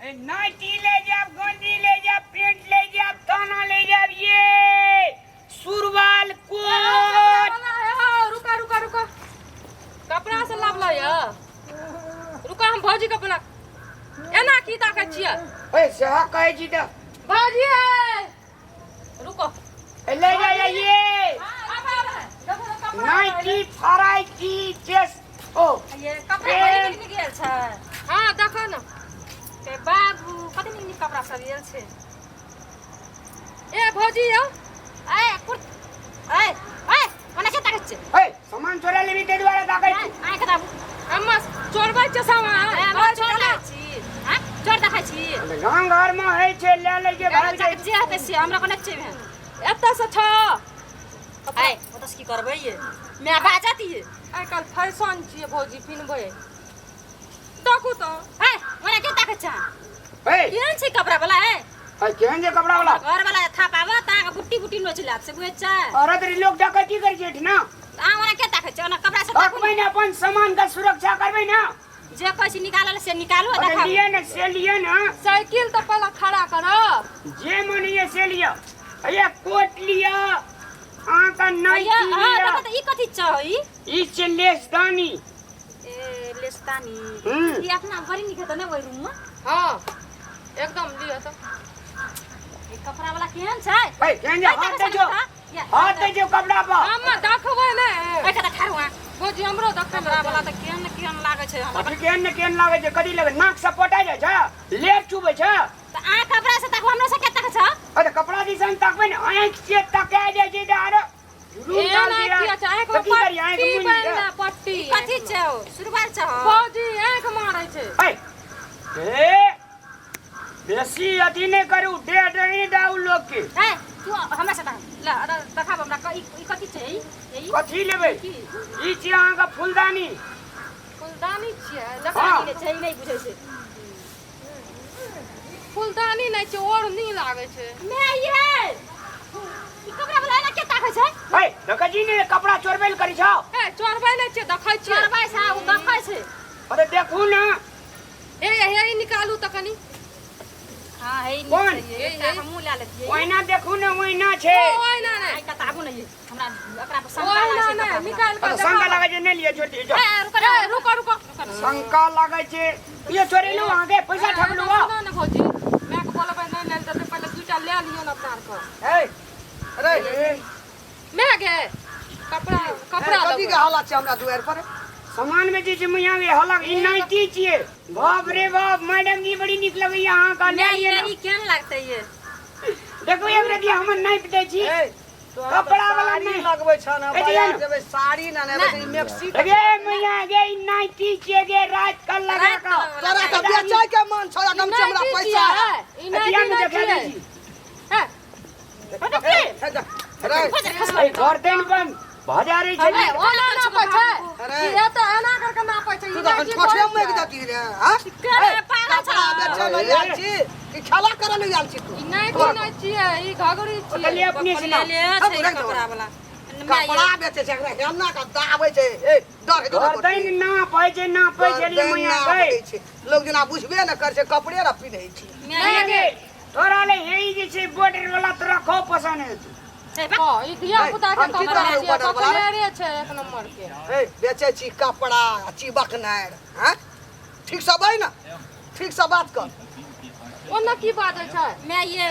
Nightie ले जाब, गंजी ले जाब, पेंट ले जाब, ताना ले जाब, ये सुरवाल कोट। रुका रुका रुका, कपड़ा से लाभ लो या रुका, हम भौजी के बोला एना की ताकत छियै। ओए सहा कहै छी त भौजी रुको, ले जा ये नाइटी फराई की चेस्ट ओ ये कपड़ा बड़ी निक गेल छै। हां देखो न के बाबू कते निक कपड़ा सब गेल छै। ए भौजी यौ ए कुट ए ओना के ताकत छै। ओए सामान चोरा लेबी ते द्वारा ताकै छी। आइ के दाबू अम्मा चोरबै छै सामान। हम चोर लै छी, हां चोर देखै छी। गांव घर में है छै ले के भाग जे हेतै से हमरा कोने छै भेन एतऽ से छ। आइ ओतऽ से की करबै ये मैं बाजती है। आइ काल फैशन छियै भौजी पिनबै देखू तो। ए ओना के ताकत छै। ए केहन छै कपड़ा वाला है। ओए केहन जे कपड़ा वाला घर वाला था पावा ता बुट्टी बुट्टी नोच लात से बुझै छै। औरत रे लोग डकैती कर छै ना। आ ओना के ताकत छै। ओना कपड़ा से रखबै ना, अपन सामान का सुरक्षा करबै ना। जे कहै छी निकालल से निकालो अरे देखाओ। लिए ना से लिए ना, साइकिल तो पहले खड़ा करो। जे मन ये से लिया। ये कोट लिया, आ का नाइटी हां लिया, देखो त ई कथि छ ई ई से लेसदानी। ए लेस्तानी हम्म। ई अपना घरी निके त नै ओइ रूम में। हां एकदम लियो तो। ई कपड़ा वाला केहन छै। ए केहन जे हाथ दे जो, हाथ दे जो कपड़ा पर। अम्मा देखबै ने ए कता ठारुआ भौजी हमरो देखबै कपड़ा वाला त केहन लागे छै हमरा। अभी केहन न केहन लागे छै, कदी लगे नाक से पटा जाय छै, लेर चुबै छै। त आ कपड़ा से तक हमरा से के तक छ। अरे कपड़ा दिसन तकबै ने, आंख से तका जाय छै दार। ए ना किया छै आंख की करी आंख पट्टी मुनि बांधना पट्टी। कथि छै ओ शुरुआत छ। भौजी आंख मारै छै। ए बेसी अथी नहीं करू, डेढ़ नहीं दाऊ लोग के। ए तू हमरा से ल देखाब हमरा ई कथि छै ई कथी लेबै ई छी अहाँ का फूलदानी। फूलदानी छियै देखा देखा छै नै बुझै छै। फूलदानी नै छै और नी लागे छै। मैं ये ई कपड़ा वाला ना के ताकै छै। ए देखा जी ने कपड़ा चोरबैल करी छ। ए चोरबै नै छै देखै छियै। चोरबै सा उ देखै छै। अरे देखू ना ए हे निकालू त कनी। हां हे कौन? ये हमहु ला लेतियै। ओइना देखू ना, ओइना छै। ओइ ना नै आई कताबू नै हमरा एकरा पर शंका ओइ ना लागे नै छै। निकाल के अरे शंका लागे छै, नहीं लिए छोटी जा। ए रुको रुको शंका लागे छै, ये चोरेलू अहाँ के पैसा ठगलू हो। ना ना भौजी मैं के बोलबै नै ले त पहिले दूटा ले लियो न अपना को। ए अरे मैं गे कपड़ा कपड़ा कथी के हालत छै हमरा दुआर पर। सामान में जे मुइया के हलक ई नाइटी छिए। बाप रे बाप, मैडम जी बड़ी निक लगे यहाँ का ले मैं ये ये केहन लागतै ये। देखो एक रति हमर नाइट दे छी। ए कपड़ा वाला साड़ी नहीं लगबै छ ना, ए दिया बाजार ना। जेबै साड़ी ना लेबै त ई मैक्सी गे मैया गे ई नाइटी छिए गे, रात कल लगा रात का। कल तोरा के बेचै के मन छोरा कम से हमरा पैसा है। ई दिया में नहीं देखा छै। दी अरे ए घर देन बन बाजारे छै। अरे ओना ना छै। अरे। ये तो एना करके नापै छै। तू त कोठे में के दती रे हां केरे पागल छ। कपड़ा बेचै ल आयल छी कि खेला करे ल आयल छी तू। ई नहीं छियै ई घगरी चलिए छियै। अपने से ले ना ले छै कपड़ा वाला। कपड़ा बेचै छै एकरा हेन्ना का दाबै छै। ए डर हे घर देन ना पाइ छै, ना पाइ छै रे मैया गे। लोग जना बुझबे न कर छै, कपड़े र पिन्है छै। मैया गे तोरा ले हेई जे छै बॉर्डर वाला तोरा खो पसंद है। हां ई धिया पुता के हम की कपड़ा करबै छियै ऊपर वाला? कपड़े छै एक नंबर के। ए बेचै छी कपड़ा चिबक नार हां ठीक से बाई ना, ठीक से बात कर। ओना की बाजै छै। मैं ये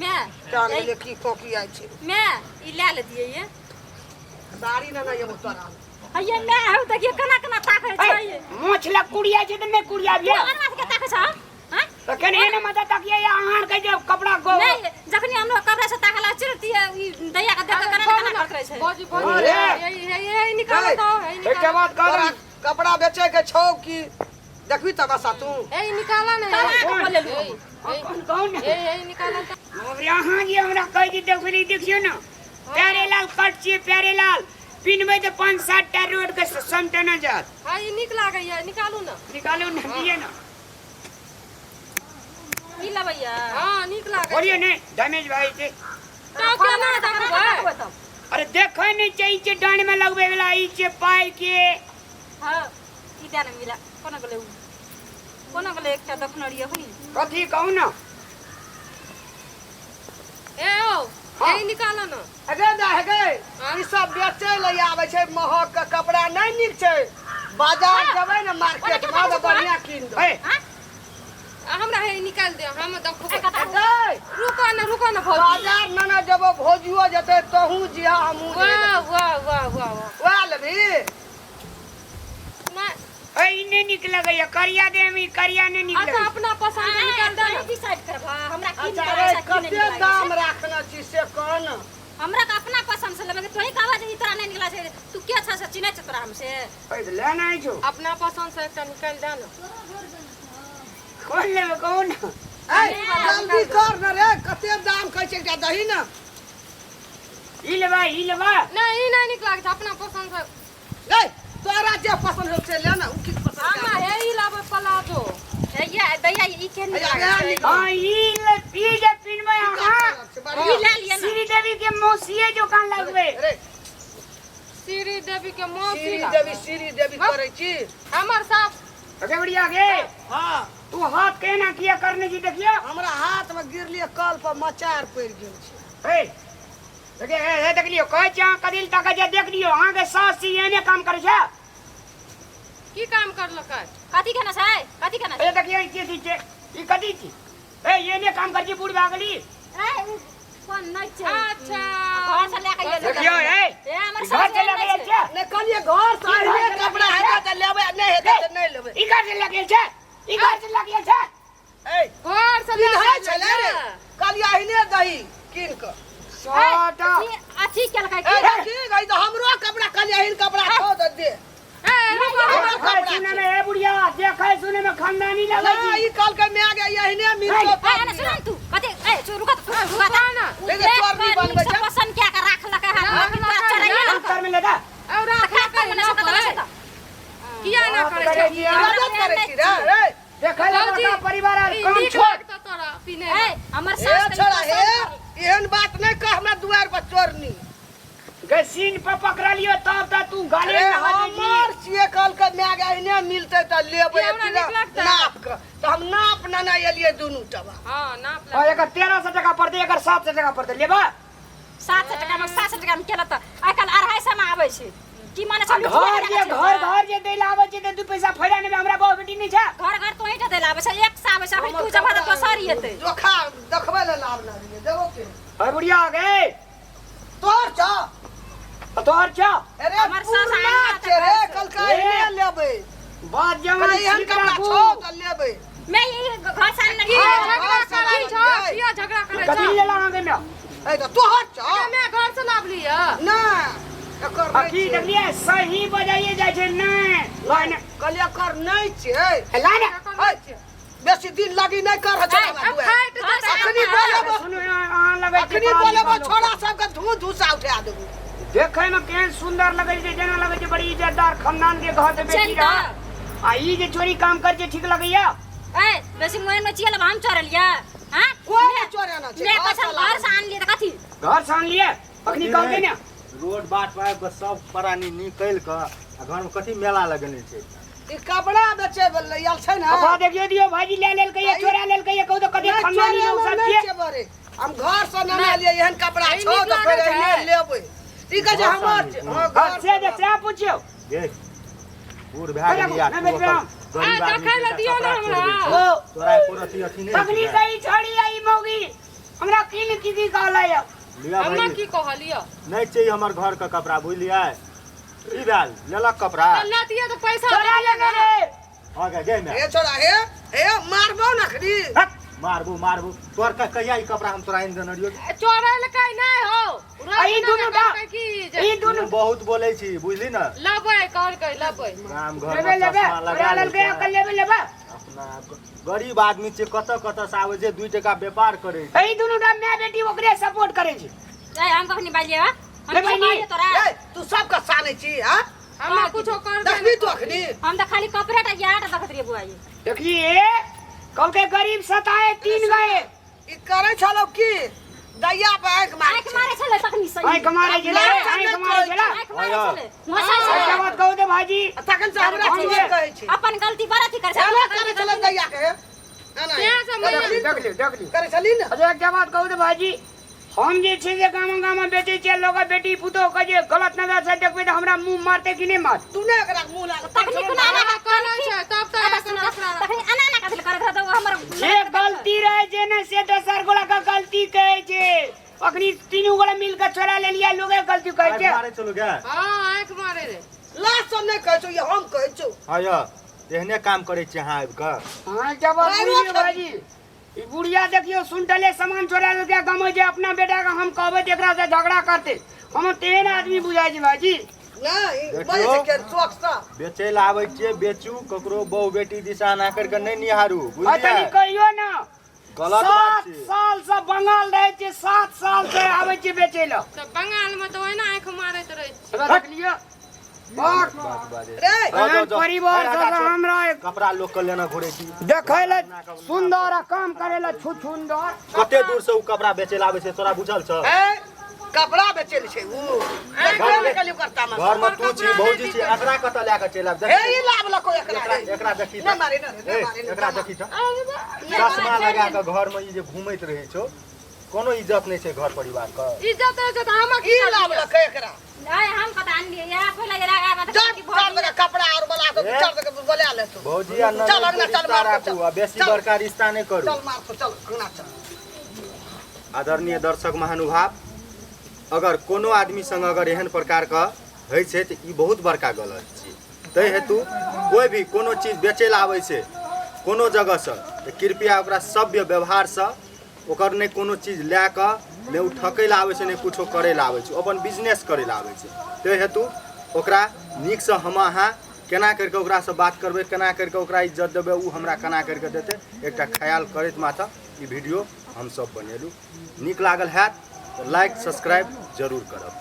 मैं कान ले की खोकी आइ छै। मैं ई ले ले दिए ये। साड़ी ना ये तोरा हइये मैं हउ त के कना कना ताकै छै ये। मोछला कुड़िया छै त नहीं कुड़िया बिया। अनवा के ताकै छ। हां तो कने ने मत तकिया या आहार के जो कपड़ा गो। मैं जखनी हमरो कपड़ा से ताकला चिरती है ई दैया के देख के कना कना करे छै। भौजी भौजी अरे। यही निकाल तो यही एक निकाल। बात तोरा कर कपड़ा बेचै के छौ कि देखबी तमाशा तू। यही निकाला ने कना के कौन? बोले लू। कौन यही निकाला तो। अब यहाँ जी हमरा कह दी देखली देखियो ना, प्यारे लाल कट छिए प्यारे लाल पिनबै त 5-7 टा रोड के संत न जात। हां ई निक लागै ये निकालू ना। निकालो न दिए ना। ई लबैया। हां निक लागै। बोलिए ने डैमेज भाई छै। तो केना देखबै। अरे देखै नहीं चाहिए छै डांड में लगबे वाला ई छै पाई के। हां ई देना मिला कोना गले उ। कोना गले एकटा दखनड़िया हनी कथी कहू ना ए ओ ए निकालो न हेगे दा हेगे ई सब बेचे ले आवे छै महग के कपड़ा नहीं नीक छै बाजार जेबै ना मार्केट में तो बढ़िया कीन दो ए हमरा हे निकाल दे हम देखो हेगे रुको न भौजी बाजार ना ना जब भोजियो जते तहू जिया हमू वाह वाह वाह वाह वाह लेबी ना ए इने निक लगैया करिया दे में करिया ने निक अच्छा लगैया अपना पसंद के निकाल दे नहीं डिसाइड करबा हमरा की अच्छा रे कते दाम राखना छी से कह ना हमरा का अपना पसंद से लेबे तोही कहबा जे इतना नहीं निकला छै तू के अच्छा से चिन्है छ तोरा हमसे ए लेना है जो अपना पसंद से एकटा निकाल दे न खोल लेबे कहू ना ए जल्दी कर ना रे कते दाम कहै छै एकटा दही ना ई लेबा नहीं नहीं निक लागत अपना पसंद से ए तोरा जे पसंद हो से ले ना उ की पसंद हम हे ई लाबे प्लाजो दैया दैया ई के नहीं है हां ई जे पिनबै हां ई ले लिया ना श्री देवी के मौसिए जो कान लगबे अरे श्री देवी के मौसी श्री देवी करे छी हमर साथ अगे बढ़िया गे हां तू हाथ केना किया करने की देखियो हमरा हाथ में गिरलिए कल पर मचार पड़ गेल छै ए देखे ए देख लियो कह चा कदिल तक जे देख लियो अहाँ के सास सी एने काम करे छै की काम करलकै कथी केना छै कथी केना ए देखियो ई के छै ई कथी छी ए एने काम कर छी बूढ़ भागली ए कोन नहीं छै अच्छा घर से लेके गेल देखियो ए हमर घर सास से लगे छै ने कहलिए घर से आइले कपड़ा हेगा त लेबै नहीं हेतै त नहीं लेबै ई घर से लगे छै ई घर से लगे छै ए घर से ले है चले रे कहलिए आइने दही कीन के साटा अथी केलकै ए की की गई तो हमरो कपड़ा कहलिए हिन कपड़ा खो दे ए रुको देखे सुने में ए बुढ़िया देखे सुने में खानदानी लगे ना छी ई कल के मैं गई यहिने मिल ए ना सुन तू कथी ए तू रुका तू रुका ना देखो चोर नहीं बनबै छै पसंद क्या कर राख लकै है चढ़ैया उत्तर में लगा और खा कर ना सकत किया ना करे छै मदद करे छी रे ए देखे लगा परिवार आर काम छोड़ तो तोरा पीने ए हमर ए सास छोड़ा हे एहन बात नहीं कह हमरा दुआर पर चोरनी गसीन पे पकड़ लियो तब तक तू गाले अरे में हाथ हमर छिए कल के मैं गई ने मिलते त लेबै ये हमरा नीक लगतै। नाप के त हम नाप ना ना एलिए दुनू टबा हां नाप और एकर 1300 टका पड़ते एकर 700 टका पड़ते लेबा 700 टका में 700 टका में केला त आइकाल 250 में आबै छै की माने छै घर जे दै लाबै छै त 2 पैसा फैला ने हमरा बहु बेटी नहीं छै घर तो ही दे लाबै छै एक से आबै छै तू जब त पसारी हेतै जोखा देखबै ले लाभ ना दिए देबो के अरे बुढ़िया आ गए तोर छ तोहर छ अरे हमर सास पुरना आइल छै रे त कल के ने लेबै बात जमा कहलिए एहन ठीक कपड़ा राखू छौ त लेबै मैं ये घर से नहीं की हाँ, झगड़ा हाँ, करी छ हाँ, किया झगड़ा करे कथी छ लेला आगे में ए त तोहर छ मैं घर से लाभ लिया ना एकर अखी देखलिए सही बजाइए जाय छै नहीं लाइन कहलिए कर नहीं छै लाइन बेसी दिन लगी नहीं कर छ अब फाइट अखनी बोलबो सुनो अहाँ लगे छै अखनी बोलबो छोड़ा सब के धू धूसा उठा देबो देखे में केहन सुंदर लगे छै जेना लगे छै बड़ी इज्जतदार खानदान के घर से बेटी रहा आ ई जे चोरी काम कर छै ठीक लगैया ए बेसी मोहन में चियल हम चोरलिया हां कोई चोरे ना छै मैं कसम घर से आन लिए त कथी घर सान लिए अखनी कहके ने रोड बाट पाइब के सब प्राणी निकल के आ घर में कथी मेला लगने छै ई कपड़ा बेचे लेल छै ना अब देखियो दियो भाजी ले लेल कहिए चोरा लेल कहिए कहू तो कदे खानदानी लोग सब नहीं के छै बरे हम घर से ना लिए एहन कपड़ा छौ त फेर एहने लेबै ई कह जे हमर छै हां घर से जे से पूछियो देख बूढ़ भए गेलिया नहीं बेच रहा गरीब आ, आदमी देखै ले के दियौ कपड़ा ने चोरबै हमरा। छै। तोरा एको रति अथी नहीं तखनी छै। सही छोड़ी आई मौगी हमरा की कहला या लिया हमरा भाई की कहलियो नहीं चाहिए हमर घर का कपड़ा बुझलिए ई भेल लेलक कपड़ा लातिया तो पैसा चोरा ले रे आगे जाय में हे छोड़ा हे मारबो नखरी मारबू तोर का कहिया ई कपड़ा हम तोरा इन देन रियो चोरल कई नहीं हो ई दुनु दा की ई दुनु बहुत बोलै छी बुझली न लबै कहल कई लबै काम घर लेबे में लेबे चश्मा लगा चोरा लेल के ले अकल लेबे लेबे अपना गरीब आदमी छै कत से आवे छै 2 टका व्यापार करे छै ई दुनु दा मैं बेटी ओकरे सपोर्ट करे छी ए हम कखनी बालिए हम ले बहिनी। तोरा ए तू सब का साने छी हां हमरा कुछो कर देखबी तू अखनी हम त खाली कपड़ा टा याट देखत रे बुआई देखिए कल के गरीब सताए 3 गए ई करे छलो की दैया पे आंख मारे आँख मारे छले तखनी सही आँख मारे गेले आँख मारे गेले आँख मारे छले मसाई एकटा छले बात कहू दे भाजी तखन से हमरा हम ठीक जे- कहै छी अपन गलती बड़ा थी कर चला करे चला दैया के देख ली करे चली ना अच्छा एकटा बात कहू दे भाजी हम जे छै जे गाम बेचै छियै लोग बेटी पुतोह के जे गलत नजर से देखबै त हमरा मुंह मारते कि नहीं मार तू ने एकरा मुंह लाग तखनी कुना ना करै छै तब तो एकर कपड़ा तखनी अना ना कथि करे त हमर जे गलती रहे जे ने से दोसर गोला का गलती कहै छै अखनी तीनू गोला मिल के छोड़ा ले लिया लोगे गलती कहै आँख छै मारे चलू गे हां आँख मारे रे लास्ट सब नहीं कहै छौ ये हम कहै छौ हाँ यौ एहने काम करै छी अहाँ आबि कऽ हां क्या बात बुझिए भाजी ई बुढ़िया देखियो सुनटले सामान छोड़ा के गमो जे अपना बेटा के हम कहबै त एकरा से झगड़ा करते हम तेहन आदमी बुझाइ छै भाजी नहीं देखियो। बजे से के शौक सा बेचै लए आबै छियै बेचू ककरो बहु बेटी दिशा ना करि कऽ नहि निहारू आ तनी बुझलियै कहियो ना गलत बात 7 छै साल से बंगाल रहे छै 7 साल से आबै छै बेचै ल तो बंगाल में तो ओहिना आँख मारैत रहै छै देख लियो बात बात बाजे रे एहन परिवार से हमरा कपड़ा लोक के लेना घुरे छी देखै ल सुंदर आ काम करे ल सुंदर कते दूर से उ कपड़ा बेचै लए आबै छै तोरा बुझल छ ए कपड़ा बेचेल छै ऊ देखले ने कलियो करता में घर में तू छी भौजी छी एकरा कतऽ लए कऽ चलि आब हे ई लाभ लको एकरा एकरा एकरा देखी नहीं मारे ना ए, एकरा देखी छ चश्मा लगा कऽ घर में ई जे घुमैत रहै छौ कोनो इज्जत नहीं छै घर परिवार के इज्जत है तो हम ई लाभ लको एकरा नहीं हम पता नहीं या पहले जरा आगा चल चल मेरा कपड़ा और बला तो ए? चल के बोला ले तू भौजी आ चल ननद अंगना के चल रिश्ता मार राखू आ बेसी बड़का रिश्ता नहीं करू चल मार तो चल अंगना चल आदरणीय दर्शक महानुभाव अगर कोनो आदमी संग अगर एहन प्रकार का होइ छै तऽ ई बहुत बड़का गलत छै ताहि हेतु कोई भी कोनो चीज बेचै लए आबै छै कोनो जगह से तऽ कृपया ओकरा सभ्य व्यवहार से ओकर नहि कोनो चीज लए कऽ नहि ओ ठकै लए आबै छै नहि कुछो करै लए आबै छै अपन बिजनेस करै लए आबै छै ताहि हेतु ओकरा नीकसँ हम अहाँ केना करिके ओकरासँ बात करबै केना करिके ओकरा इज्जत देबै ओ हमरा केना करिके देतै एकटा ख्याल करैत मात्र ई वीडियो हमसब बनेलहुँ नीक लागल हैत तऽ लाइक सब्सक्राइब जरूर करब।